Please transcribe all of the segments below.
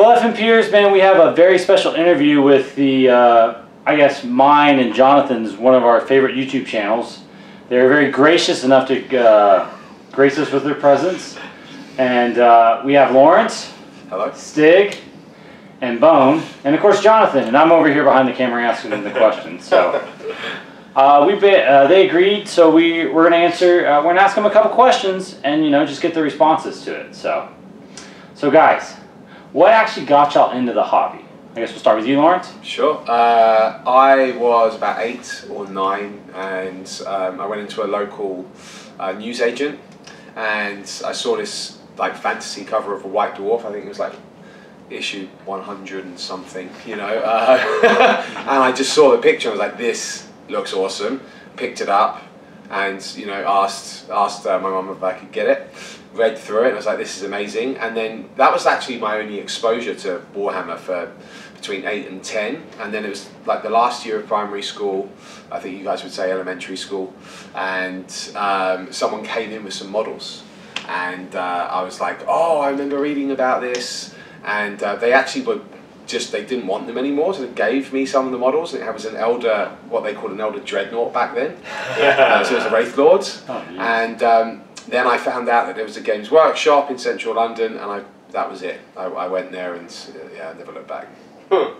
Well, FMPers, man, we have a very special interview with the, I guess, mine and Jonathan's, one of our favorite YouTube channels. They're very gracious enough to grace us with their presence. And we have Lawrence, hello, Stig, and Bone, and of course Jonathan. And I'm over here behind the camera asking them the questions. So they agreed, so we're going to answer. We're going to ask them a couple questions, and just get the responses to it. So guys, what actually got y'all into the hobby? I guess we'll start with you, Lawrence. Sure. I was about 8 or 9, and I went into a local newsagent, and I saw this like fantasy cover of a White Dwarf. I think it was like issue 100 and something, and I just saw the picture. I was like, this looks awesome. Picked it up, and asked my mum if I could get it. Read through it, and I was like, this is amazing. And then that was actually my only exposure to Warhammer for between 8 and 10. And then it was like the last year of primary school, I think you guys would say elementary school, and someone came in with some models, and I was like, oh, I remember reading about this. And they actually were they didn't want them anymore, so they gave me some of the models. And it was an elder, what they called an elder dreadnought back then. So it was a Wraith Lord. Oh, and then I found out that there was a Games Workshop in central London, and that was it. I went there, and I never looked back. Yeah.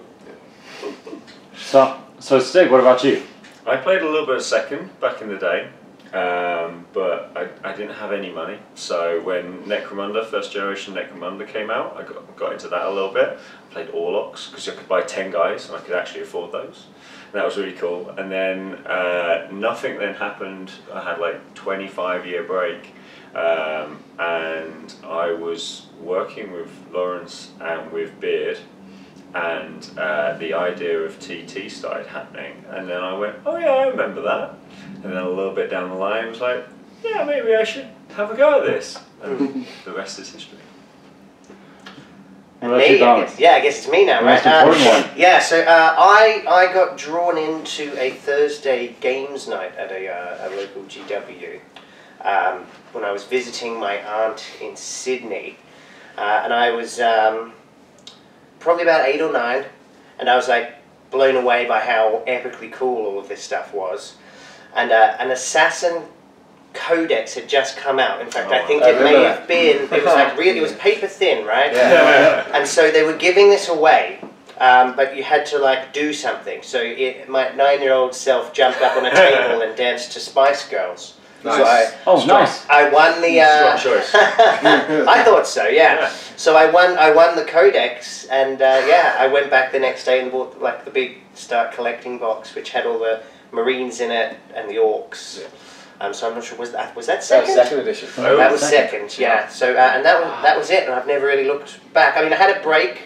So Stig, what about you? I played a little bit of second back in the day, but I didn't have any money. So when Necromunda, first generation Necromunda came out, I got into that a little bit. I played Orlocks because I could buy 10 guys and I could actually afford those. And that was really cool. And then nothing then happened. I had like 25-year break, and I was working with Lawrence and with Beard, and the idea of TT started happening, and then I went, oh yeah, I remember that. And then a little bit down the line, I was like, yeah, maybe I should have a go at this. And the rest is history. Well, me, I guess it's me now, right? Yeah, so I got drawn into a Thursday games night at a local GW when I was visiting my aunt in Sydney, and I was probably about 8 or 9, and I was like blown away by how epically cool all of this stuff was. And an Assassin Codex had just come out. In fact, I think it may have been, it was like really, it was paper thin, right? Yeah. And so they were giving this away, but you had to like do something. So my 9-year-old self jumped up on a table and danced to Spice Girls. Nice. So nice. I won the. Strong choice. I thought so, yeah. So I won the Codex, and I went back the next day and bought like the big Start Collecting box, which had all the Marines in it and the Orcs. Yeah. So I'm not sure, was that second? That was second edition. Oh, that was second, yeah. So and that was it, and I've never really looked back. I mean, I had a break.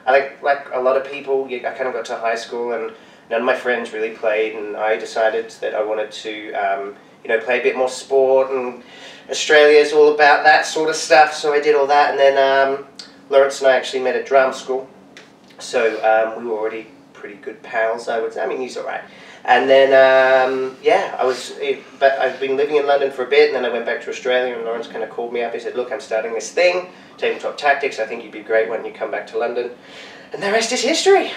I like a lot of people. I kind of got to high school, and none of my friends really played, and I decided that I wanted to. Play a bit more sport, and Australia's all about that sort of stuff, so I did all that, and then Lawrence and I actually met at drama school, so we were already pretty good pals, I would say. I mean, he's alright. And then, but I've been living in London for a bit, and then I went back to Australia, and Lawrence kind of called me up. He said, look, I'm starting this thing, Tabletop Tactics, I think you'd be great when you come back to London. And the rest is history.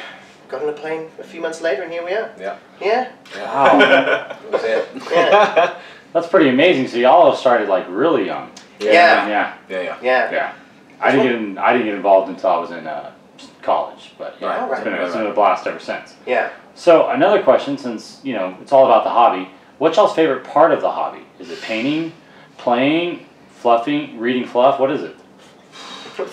Got on a plane a few months later, and here we are. Yeah. Yeah. Wow. That was it. Yeah. That's pretty amazing. So y'all started like really young. Yeah. Yeah. I didn't get involved until I was in college, but it's been a blast ever since. Yeah. So another question, since it's all about the hobby, what's y'all's favorite part of the hobby? Is it painting, playing, fluffing, reading fluff? What is it? All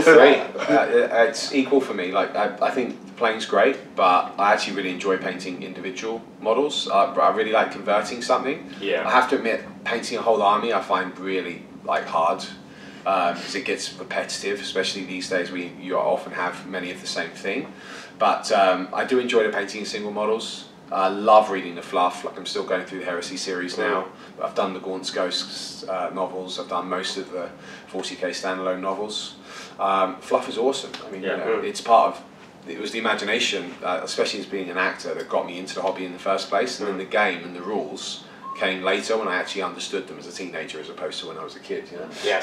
three. It's equal for me. Like I think playing's great, but I actually really enjoy painting individual models. I really like converting something. Yeah. I have to admit, painting a whole army I find really hard because it gets repetitive, especially these days where you often have many of the same thing. But I do enjoy the painting of single models. I love reading the fluff. Like I'm still going through the Heresy series now. I've done the Gaunt's Ghosts novels. I've done most of the 40k standalone novels. Fluff is awesome. I mean, it's part of. It was the imagination, especially as being an actor, that got me into the hobby in the first place. And then the game and the rules came later when I actually understood them as a teenager as opposed to when I was a kid. You know? Yeah.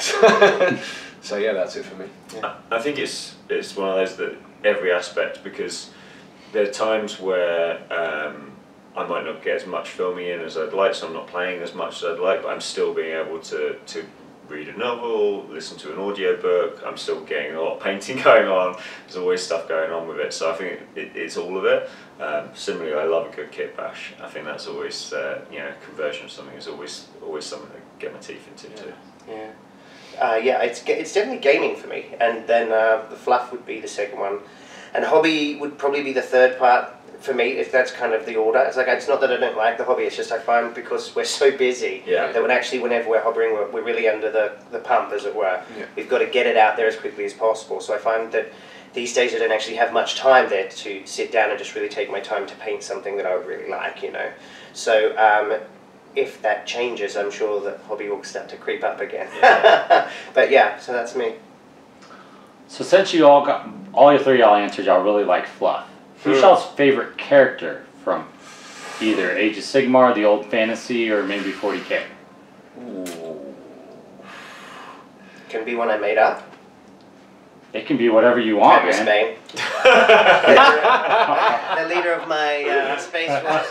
So yeah, that's it for me. Yeah. I think it's one of those that every aspect, because there are times where I might not get as much filming in as I'd like, so I'm not playing as much as I'd like, but I'm still being able to read a novel, listen to an audiobook. I'm still getting a lot of painting going on. There's always stuff going on with it, so I think it's all of it. Similarly, I love a good kit bash. I think that's always, conversion of something is always something to get my teeth into too. Yeah. It's definitely gaming for me, and then the fluff would be the second one, and hobby would probably be the third part for me, if that's kind of the order. It's like, it's not that I don't like the hobby, it's just I find because we're so busy that whenever we're hobbying, we're really under the pump, as it were. Yeah. We've got to get it out there as quickly as possible. So I find that these days I don't actually have much time there to sit down and just really take my time to paint something that I would really like, you know. So if that changes, I'm sure that hobby will start to creep up again. But yeah, so that's me. So since you all your three y'all answered, y'all really like fluff. Who's y'all's favorite character from either Age of Sigmar, the old fantasy, or maybe 40K? Ooh. Can be one I made up. It can be whatever you want, man. Spain. The leader of my Space Force,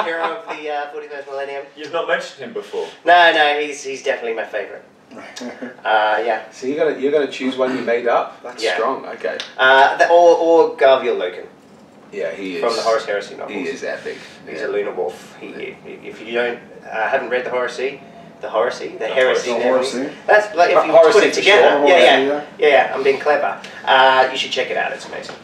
hero of the 41st millennium. You've not mentioned him before. No, he's definitely my favourite. Yeah. So you're gonna choose one you made up. That's strong. Okay. Or Garviel Loken. Yeah, he is. From the Horus Heresy novels. He is epic. He's a lunar wolf. If you don't haven't read the Heresy, Heresy. That's like if you put it together. Sure. Yeah. I'm being clever. You should check it out. It's amazing.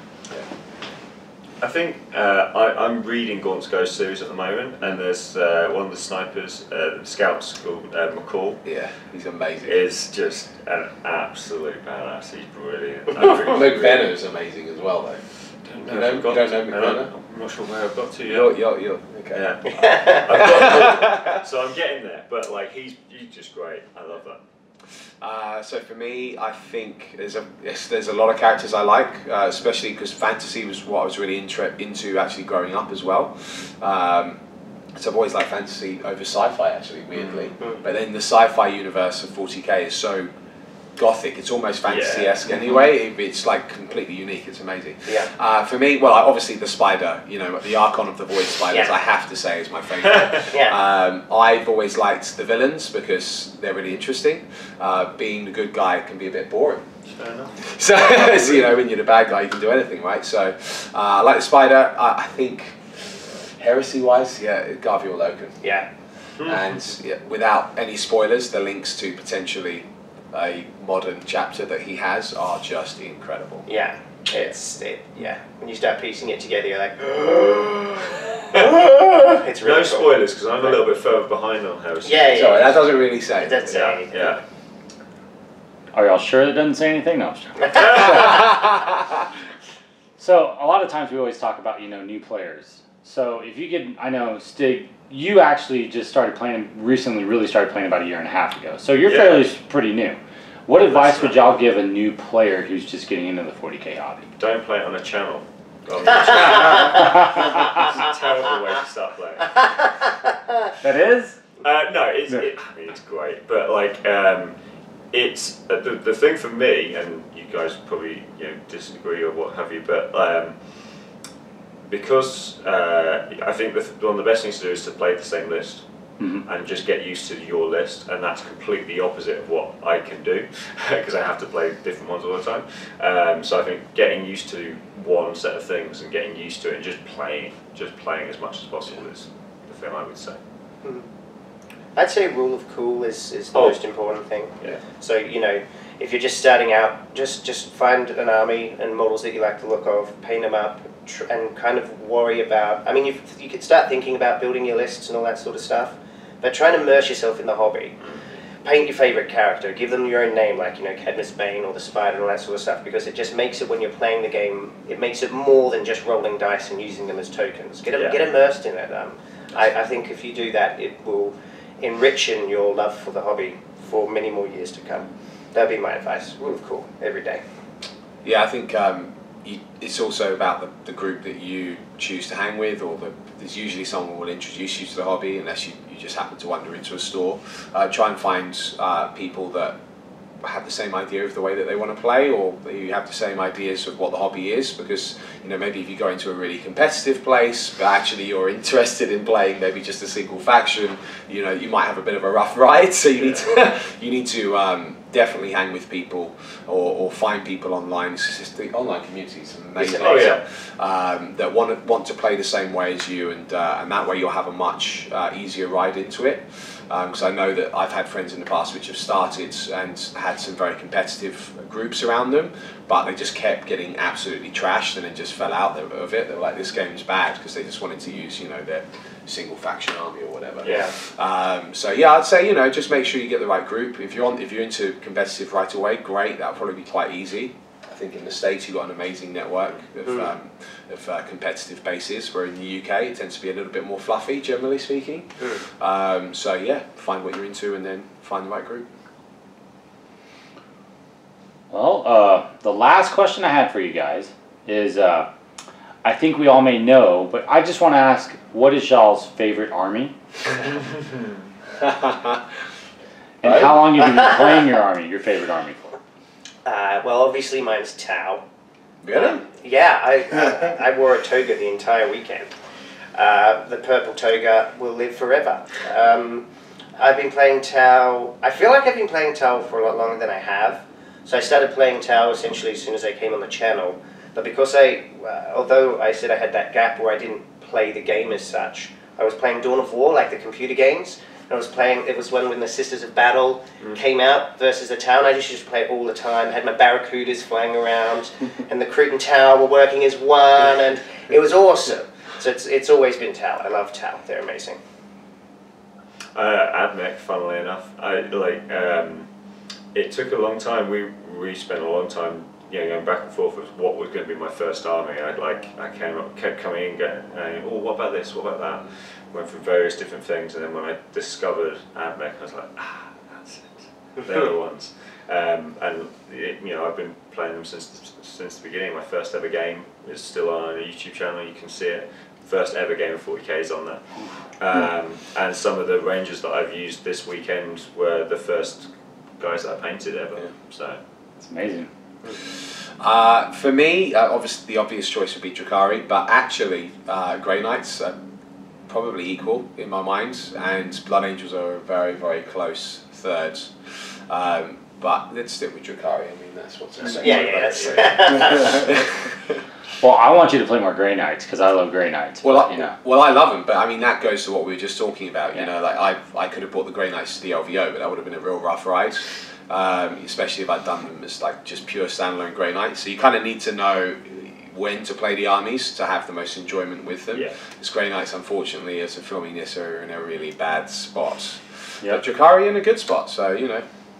I think I'm reading Gaunt's Ghost series at the moment, and there's one of the snipers, the scouts called McCall. Yeah, he's amazing. Is just an absolute badass. He's brilliant. Luke Benner is amazing as well, though. You don't know McBenner? I'm not sure where I've got to yet. You're okay. Yeah. I've got, so I'm getting there, but like he's just great. I love that. So for me, I think there's a lot of characters I like, especially because fantasy was what I was really into actually growing up as well. So I've always liked fantasy over sci-fi, actually, weirdly. But then the sci-fi universe of 40K is so gothic, it's almost fantasy-esque anyway. It's like completely unique, it's amazing. For me, well, obviously the spider, you know, the Archon of the Void spiders, I have to say is my favourite. I've always liked the villains because they're really interesting. Being the good guy can be a bit boring. Fair enough. So you know, when you're the bad guy, you can do anything, right? So I like the spider. I think heresy-wise, Garviel Loken. And without any spoilers, the links to potentially a modern chapter that he has are just incredible. When you start piecing it together, you're like, it's really no spoilers, because I'm a little bit further behind on Heresy. Sorry, that doesn't really say. It doesn't say anything. Yeah. Are y'all sure it doesn't say anything? No. So a lot of times we always talk about, you know, new players. So if you get, I know Stig, you actually just started playing, recently really started playing about a year and a half ago. So you're fairly pretty new. What advice would y'all give a new player who's just getting into the 40K hobby? Don't play it on a channel. It's a terrible way to start playing. That is? No, it's great, but like it's the thing for me, and you guys probably disagree or what have you, but because I think one of the best things to do is to play the same list. And just get used to your list, and that's completely opposite of what I can do because I have to play different ones all the time. So I think getting used to one set of things and getting used to it and just playing as much as possible is the thing I would say. I'd say rule of cool is the most important thing. So if you're just starting out, just find an army and models that you like the look of, paint them up, and kind of worry about. I mean, you could start thinking about building your lists and all that sort of stuff, but try and immerse yourself in the hobby. Paint your favourite character, give them your own name, like Cadmus Bane or the Spider and all that sort of stuff, because it just makes it, when you're playing the game, it makes it more than just rolling dice and using them as tokens. Get immersed in it. I think if you do that, it will enrich in your love for the hobby for many more years to come. That'd be my advice. Rule of cool every day. Yeah, I think it's also about the group that you choose to hang with, or there's usually someone who will introduce you to the hobby, unless you just happen to wander into a store. Try and find people that have the same idea of the way that they want to play, or you have the same ideas of what the hobby is, because maybe if you go into a really competitive place but actually you're interested in playing maybe just a single faction, you might have a bit of a rough ride, so you need to definitely hang with people or find people online. It's just the online community is amazing. That want to play the same way as you, and that way you'll have a much easier ride into it. Because I know that I've had friends in the past which have started and had some very competitive groups around them, but they just kept getting absolutely trashed and then just fell out of it. They were like, this game is bad, because they just wanted to use their single faction army or whatever. So yeah, I'd say just make sure you get the right group. If you're into competitive right away, great. That'll probably be quite easy. I think in the States you've got an amazing network of competitive bases, where in the UK it tends to be a little bit more fluffy, generally speaking. So yeah, find what you're into and then find the right group. Well, the last question I had for you guys is, I think we all may know, but I just want to ask, what is y'all's favorite army? And how long have you been playing your favorite army for? Well, obviously mine's Tau. Really? Yeah, I wore a toga the entire weekend. The purple toga will live forever. I've been playing Tau. I feel like I've been playing Tau for a lot longer than I have. So I started playing Tau essentially as soon as I came on the channel. But because although I said I had that gap where I didn't play the game as such, I was playing Dawn of War, like the computer games. I was playing, it was when the Sisters of Battle came out versus the Town. I used to just play it all the time. I had my Barracudas flying around, and the Cretan Tau were working as one, and it was awesome. So it's always been Tau. I love Tau. They're amazing. Admech, funnily enough, it took a long time. We spent a long time going back and forth with what was going to be my first army. I kept coming in going, oh, what about this, what about that? Went through various different things, and then when I discovered Admech, I was like, that's it. They're the ones. And I've been playing them since the beginning. My first ever game is still on a YouTube channel. You can see it. First ever game of 40k is on there. And some of the Rangers that I've used this weekend were the first guys that I painted ever. Yeah. So it's amazing. For me, obviously the obvious choice would be Drakari, but actually Grey Knights are probably equal in my mind, and Blood Angels are a very, very close third. But let's stick with Drakari. I mean, that's what's exciting. Well, I want you to play more Grey Knights, because I love Grey Knights. Well, I love them, but I mean that goes to what we were just talking about. I could have bought the Grey Knights to the LVO, but that would have been a real rough ride. Especially if I'd done them as just pure standalone Grey Knights. So you kind of need to know when to play the armies to have the most enjoyment with them. Because Grey Knights, unfortunately, as of filming this, are in a really bad spot. But Drakari in a good spot, so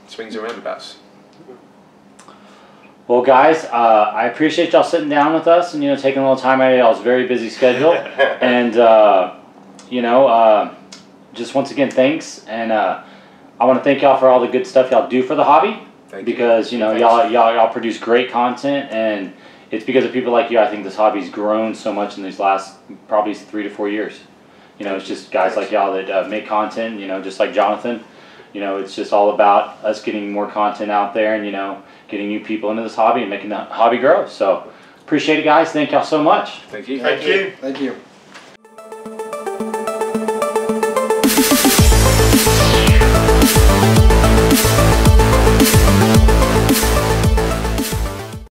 swings and roundabouts. Well, guys, I appreciate y'all sitting down with us and taking a little time out of y'all's very busy schedule. And just once again, thanks. And I want to thank y'all for all the good stuff y'all do for the hobby. Because y'all produce great content, and it's because of people like you. I think this hobby's grown so much in these last probably 3 to 4 years. It's just guys like y'all that make content. Just like Jonathan. It's just all about us getting more content out there, and getting new people into this hobby and making the hobby grow. So appreciate it, guys. Thank y'all so much. Thank you. Thank you. Thank you.